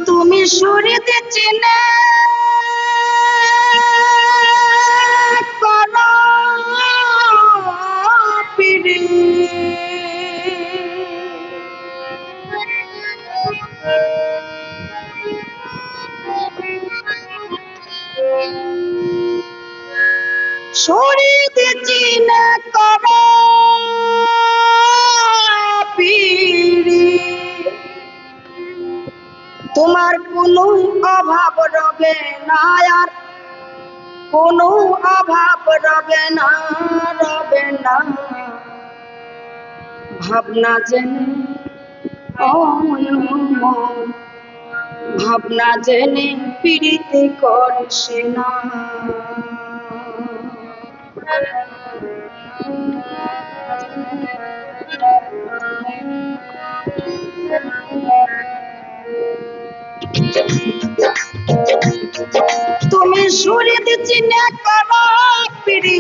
তুমি শুনিতে চিনে করো পিরি শুনিতে চিনে করো পিরি তোমার কোনো অভাব রবে না আর কোনো অভাব রবে না ভাবনা জেনে ভাবনা জেনে পীড়িতে করিস না তুমি শুনিতে চিনে করো পিড়ি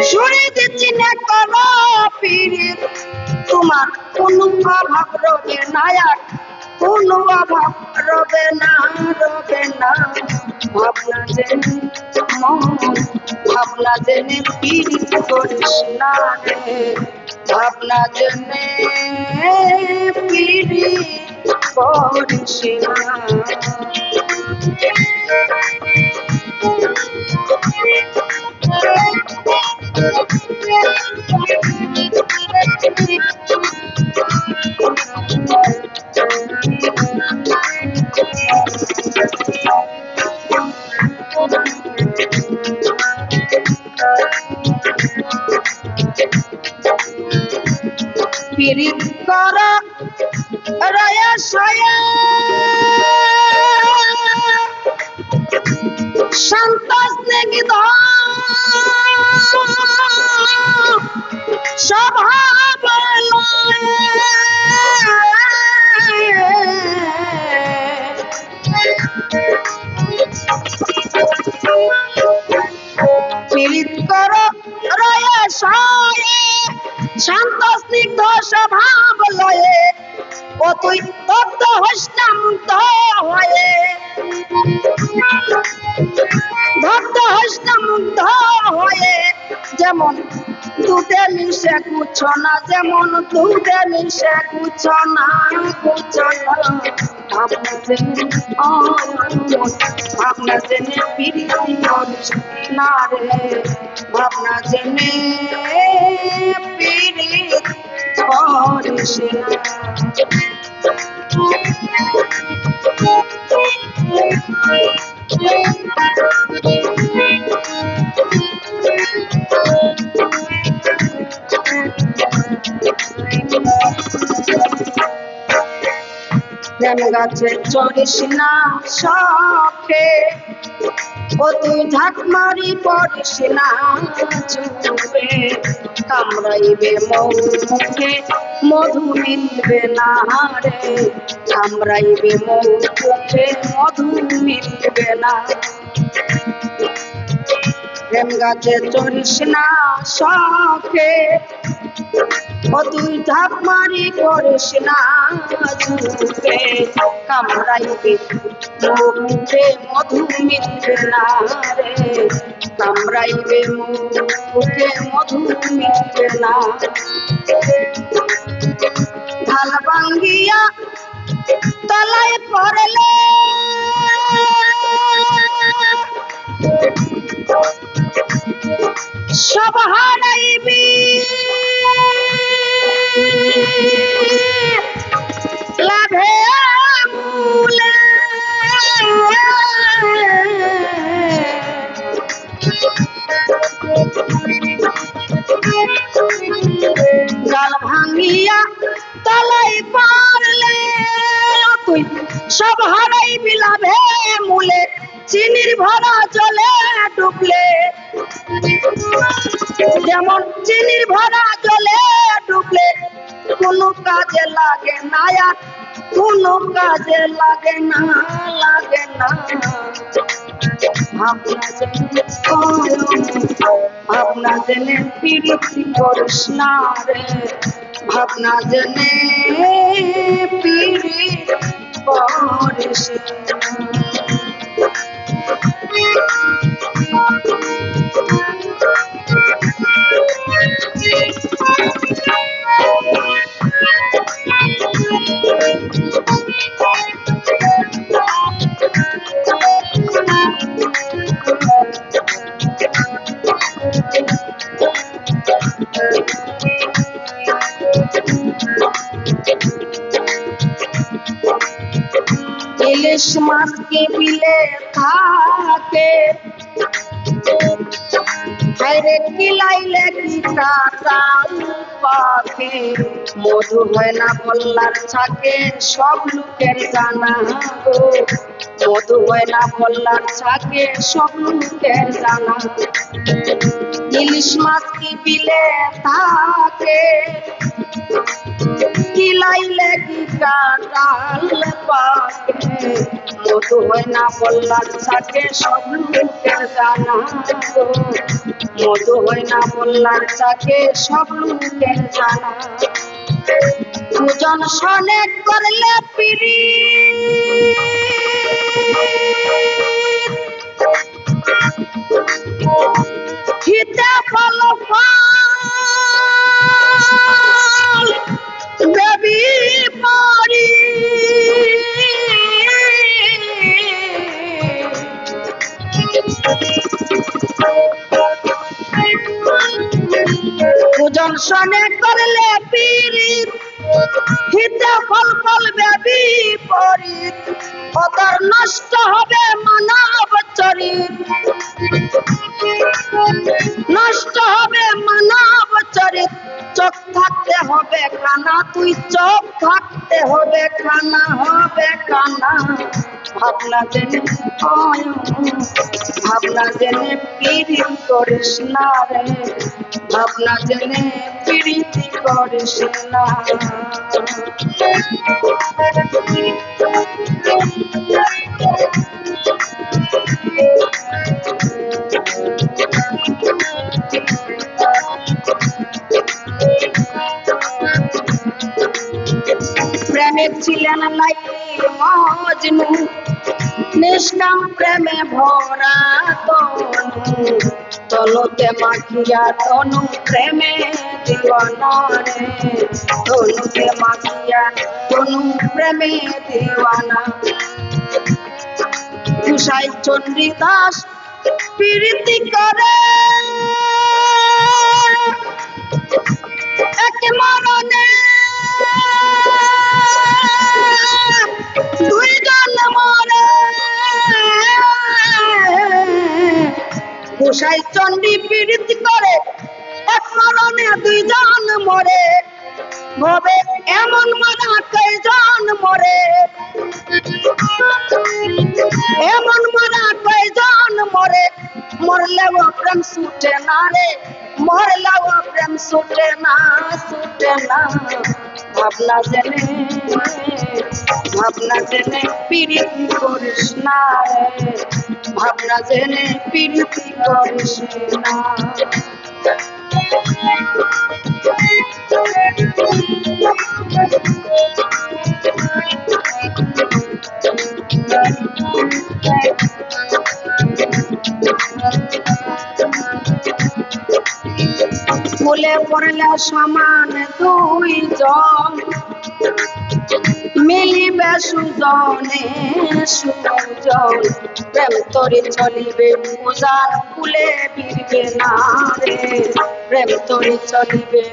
শুনিতে চিনে করো পিড়ি তোমার কোনো অভাব রবে না আর কোনো অভাব রবে না ভাবনা জেনে ভাবনা জেনে পিড়ি করিস না রে ভাবনা জেনে পিড়ি করিস না পীড়িত কর রয়া সয়া শান্ত স্নেহিত স্বভাব পীড়িত কর রয়া সয়া শান্ত স্নিগ্ধ স্বভাব লয়ে ও তুই তপ্ত হস্তান্ত হয়ে ভক্ত হস্তামুগ্ধ হয়ে যেমন দুধে মিশে কুছ না যেমন দুধে মিশে কুছ না ভাবনা জেনে পিড়িতি করিস না রে ভাবনা জেনে পিড়িত করিস প্রেম গাছে চড়িস না শখে ও তুই ঝাঁক মারি পড়িস না চুপে কামড়াইবে মুখে মধু মিলবে না রে কামড়াইবে মুখে মধু মিলবে না প্রেম গাছে চড়িস না শখে ও তুই ঝাঁক মারি পড়িস না চুপে কামড়াইবে মুখে মধু মিলবে না রে কামড়াইবে মুখে মধু মিলবে না ঢাল ভাঙ্গিয়া তলায় পড়লে সব হারাইবি লাভে মূলে গাল ভাঙিয়া তলাই পারলে তুই সব হারাইবি লাভে মূলে চিনির ভরা জলে ডুবলে যেমন চিনির ভরা জলে ডুবলে কোনো কাজে লাগে না আর কোনো কাজে লাগে না ভাবনা জেনে পিড়িতি করিস না রে ভাবনা জেনে পিড়ি করিস ইলিশ মাছ কি বিলে থাকে হায়রে কিলাইলে কি কাটাল পাকে মধু হয় না বল্লার ছাকে সব লোকের জানা গো মধু হয় না বল্লার ছাকে সব লোকের জানা ইলিশ মাছ কি বিলে থাকে কিলাইলে কি কাটাল পাকে মধু হয় না বল্লার ছাকে সব লোকের জানা গো মধু হয় না বল্লার ছাকে সব লোকের জানা দুজন সনে করলে পিরি হিতে ফল ফল দেবী পরি দুজন সনে করলে পীড়িত হিতে ফল ফল বেবি পরিত ওদের নষ্ট হবে মানব চরিত নষ্ট হবে মানব চরিত চোখ থাকতে হবে খানা তুই চোখ থাকতে হবে খানা ভাবনা জেনে ভাবনা জেনে পিড়িত করিস না রে ভাবনা জেনে পিড়িত করিস না প্রেমে ছিলেন লাইলি মজনু নিষ্কাম প্রেমে ভরা তনু তনুতে মাখিয়া তনু প্রেমে দিওয়ানা রে তনুতে মাখিয়া তনু প্রেমে দিওয়ানা তুষাই চন্ডী দাস প্রীতি করে এক মরণে দুইজন মরে গোসাই চন্ডী প্রীতি করে এক মরণে দুইজন মরে ভবে এমন মারা কয়জন মরে এমন মারা কয়জন মরে মরলেও প্রেম ছুটে না রে মরলেও প্রেম ছুটে না ভাবনা জেনে প্রীতি করিস না রে ভাবনা জেনে প্রীতি করিস না ফুলে পড়লে সমান দুইজন মিলিবে সুজনে সুজন প্রেম তরি চলিবে উজান ফুলে বিরবে না রে প্রেম তরি চলিবে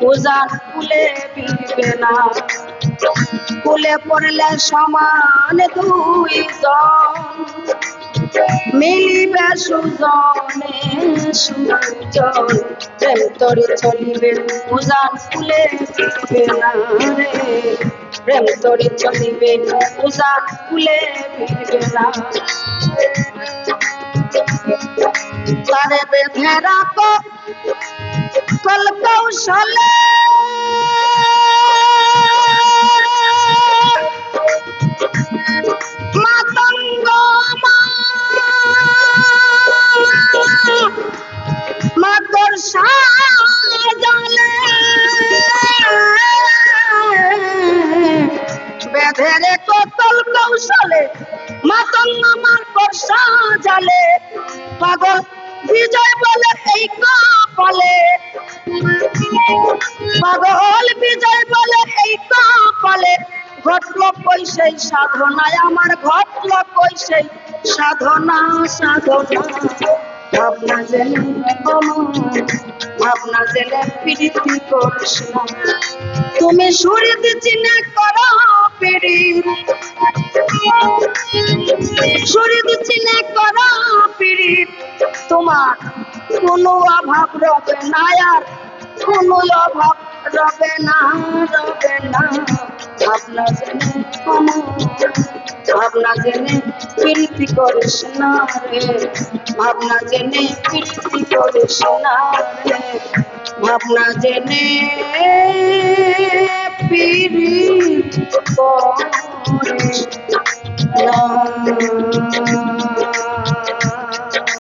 উজান ফুলে বিরবে না ফুলে পড়লে সমান দুইজন মিলিবে সুজনে সুজন প্রেম তরি চলিবে উজান ফুলে বিরবে না রে প্রেম তরি চলিবে উজান ফুলে বিরবে না তারে বেঁধে রাখো কল কৌশলে মাতঙ্গ মাতর সাজালে আরে কতল কৌশলে মাতঙ্গ আমার বর্ষা জালে পাগল বিজয় বলে এই কপালে পাগল বিজয় বলে এই কপালে ঘটল কই সেই সাধনায় আমার ঘটল কই সেই সাধনা সাধনা ভাবনা জেনে ভাবনা জেনে প্রীতি করিস না তুমি সুরিত চিনে করো পীড়িত সুরিত চিনে করো পীড়িত তোমার কোনো অভাব রবে না আর কোনো অভাব রবে না ভাবনা জেনে ভাবনা জেনে প্রীতি করিস না রে ভাবনা জেনে প্রীতি করিস না রে ভাবনা জেনে প্রীতি করিস না